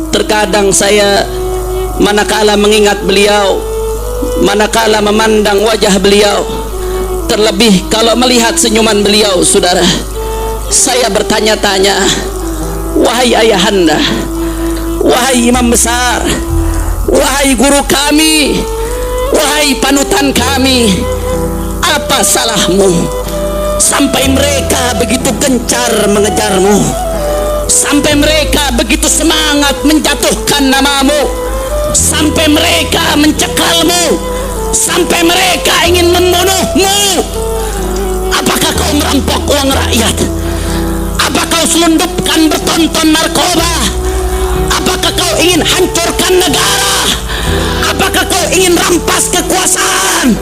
Terkadang saya manakala mengingat beliau, manakala memandang wajah beliau, terlebih kalau melihat senyuman beliau, saudara, saya bertanya-tanya, wahai ayahanda, wahai imam besar, wahai guru kami, wahai panutan kami, apa salahmu sampai mereka begitu gencar mengejarmu, sampai mereka begitu semangat menjatuhkan namamu, sampai mereka mencekalmu, sampai mereka ingin membunuhmu? Apakah kau merampok uang rakyat? Apakah kau selundupkan bertonton narkoba? Apakah kau ingin hancurkan negara? Apakah kau ingin rampas kekuasaan?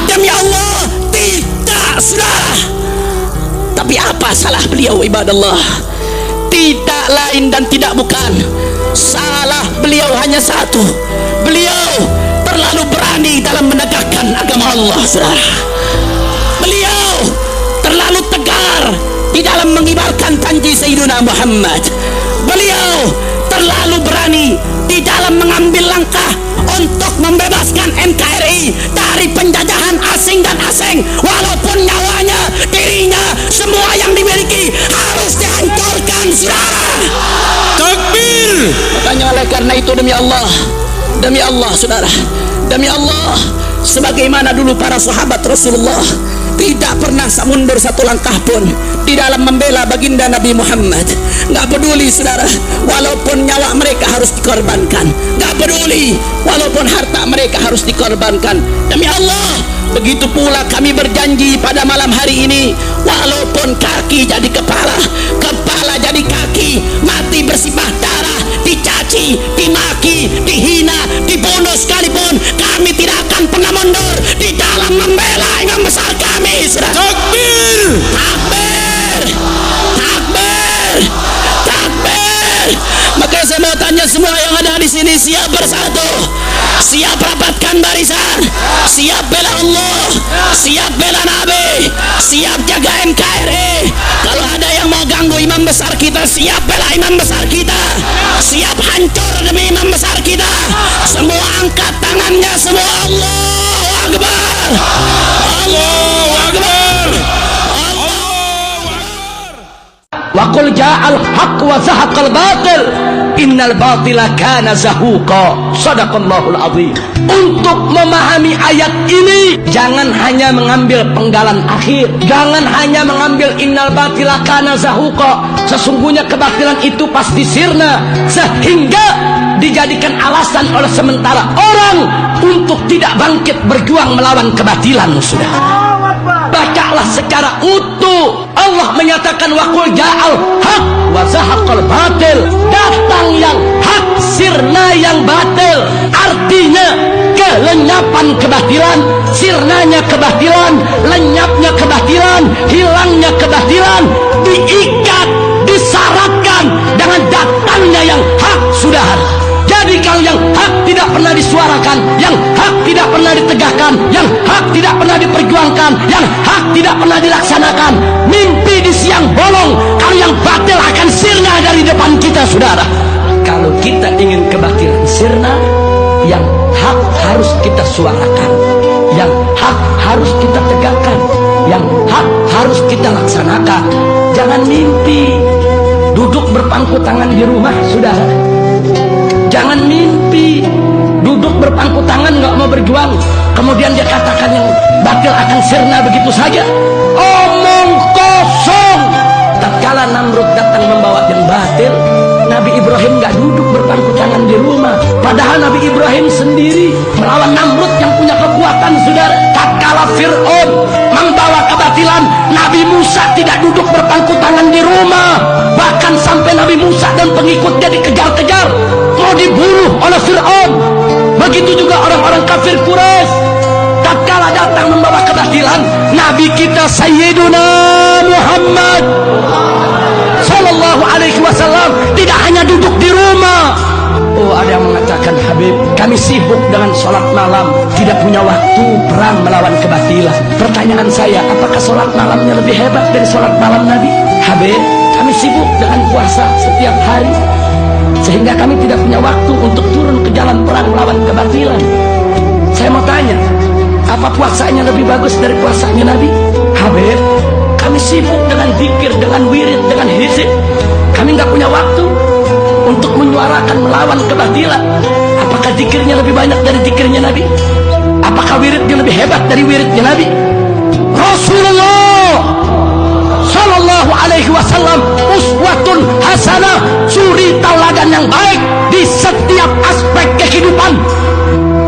Demi Allah, tidak, saudara. Tapi apa salah beliau, ibadallah? Tidak lain dan tidak bukan, salah beliau hanya satu: beliau terlalu berani dalam menegakkan agama Allah, saudara. Beliau terlalu tegar di dalam mengibarkan janji Sayyidina Muhammad. Beliau terlalu berani di dalam mengambil langkah untuk membebaskan NKRI dari penjajahan asing dan asing, walaupun nyawanya, dirinya, semua yang dimiliki harus dihancurkan, saudara. Takbir. Makanya oleh karena itu, demi Allah, saudara, demi Allah, sebagaimana dulu para sahabat Rasulullah tidak pernah mundur satu langkah pun di dalam membela baginda Nabi Muhammad. Nggak peduli, saudara, walaupun nyawa mereka harus dikorbankan, nggak peduli walaupun harta mereka harus dikorbankan. Demi Allah, begitu pula kami berjanji pada malam hari ini, walaupun kaki jadi kepala, kepala jadi kaki, mati bersibah darah, dicaci, dimaki, dihina, dibunuh sekalipun, kami tidak akan pernah mundur di dalam membela imam besar kami, saudara. Takbir. Takbir, takbir, takbir. Maka saya mau tanya semua yang ada di sini, siap bersatu, siap rapatkan barisan, siap bela Allah, siap bela Nabi, siap jaga NKRI. Kalau ada yang mau ganggu imam besar kita, siap bela imam besar kita, siap hancur demi imam besar kita. Semua angkat tangannya, semua Allahu Akbar, Allahu Akbar, Allahu Akbar. Wa qul ja'al haqq wa zahaqal batil innal batila kana zahuqa. Shadaqallahul azim. Untuk memahami ayat ini, jangan hanya mengambil penggalan akhir, jangan hanya mengambil innal batila kana zahuqa, sesungguhnya kebatilan itu pasti sirna, sehingga dijadikan alasan oleh sementara orang untuk tidak bangkit berjuang melawan kebatilan. Sudah, bacalah secara utuh. Allah menyatakan waqul ja'al haq wa zahaqal batil, datang yang hak, sirna yang batil. Artinya kelenyapan kebatilan, sirnanya kebatilan, lenyapnya kebatilan, hilangnya kebatilan, diikat, disyaratkan dengan datangnya yang hak, saudara. Jadi kalau yang hak tidak pernah disuarakan, yang hak tidak pernah ditegakkan, yang hak tidak pernah diperjuangkan, yang hak tidak pernah dilaksanakan, mimpi di siang bolong. Kalau yang batil akan sirna dari depan kita, saudara. Kalau kita ingin kebatilan sirna, yang hak harus kita suarakan, yang hak harus kita tegakkan, yang hak harus kita laksanakan. Jangan mimpi duduk berpangku tangan di rumah, saudara. Jangan mimpi duduk berpangku tangan nggak mau berjuang, kemudian dia katakan yang batil akan sirna begitu saja. Omong kosong. Tatkala Namrud datang membawa yang batil, Nabi Ibrahim nggak duduk berpangku tangan di rumah. Padahal Nabi Ibrahim sendiri melawan Namrud yang punya kekuatan, saudara. Tatkala Fir'aun membawa kebatilan, Nabi Musa tidak duduk berpangku tangan di rumah. Bahkan sampai Nabi Musa dan pengikutnya dikejar-kejar, mau dibunuh oleh Fir'aun. Begitu juga orang-orang kafir Quraisy. Tatkala datang membawa kebatilan, Nabi kita Sayyiduna Muhammad Sallallahu Alaihi Wasallam tidak hanya duduk di rumah. Oh, ada yang mengatakan, Habib, kami sibuk dengan sholat malam, tidak punya waktu perang melawan kebatilan. Pertanyaan saya, apakah sholat malamnya lebih hebat dari sholat malam Nabi? Habib, kami sibuk dengan puasa setiap hari, sehingga kami tidak punya waktu untuk turun ke jalan perang melawan kebatilan. Saya mau tanya, apa puasanya lebih bagus dari puasanya Nabi? Habib, kami sibuk dengan zikir, dengan wirid, dengan hizib. Kami nggak punya waktu untuk menyuarakan melawan kebatilan. Apakah zikirnya lebih banyak dari zikirnya Nabi? Apakah wiridnya lebih hebat dari wiridnya Nabi? Rasulullah Sallallahu Alaihi Wasallam uswatun hasanah, suri tauladan yang baik di setiap aspek kehidupan.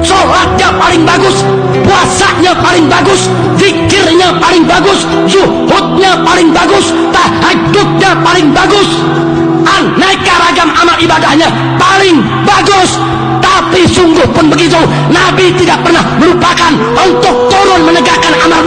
Sholatnya paling bagus, puasanya paling bagus, zikirnya paling bagus, zuhudnya paling bagus, tahajudnya paling bagus, aneka ragam amal ibadahnya paling bagus. Tapi sungguh pun begitu, Nabi tidak pernah melupakan untuk turun menegakkan amal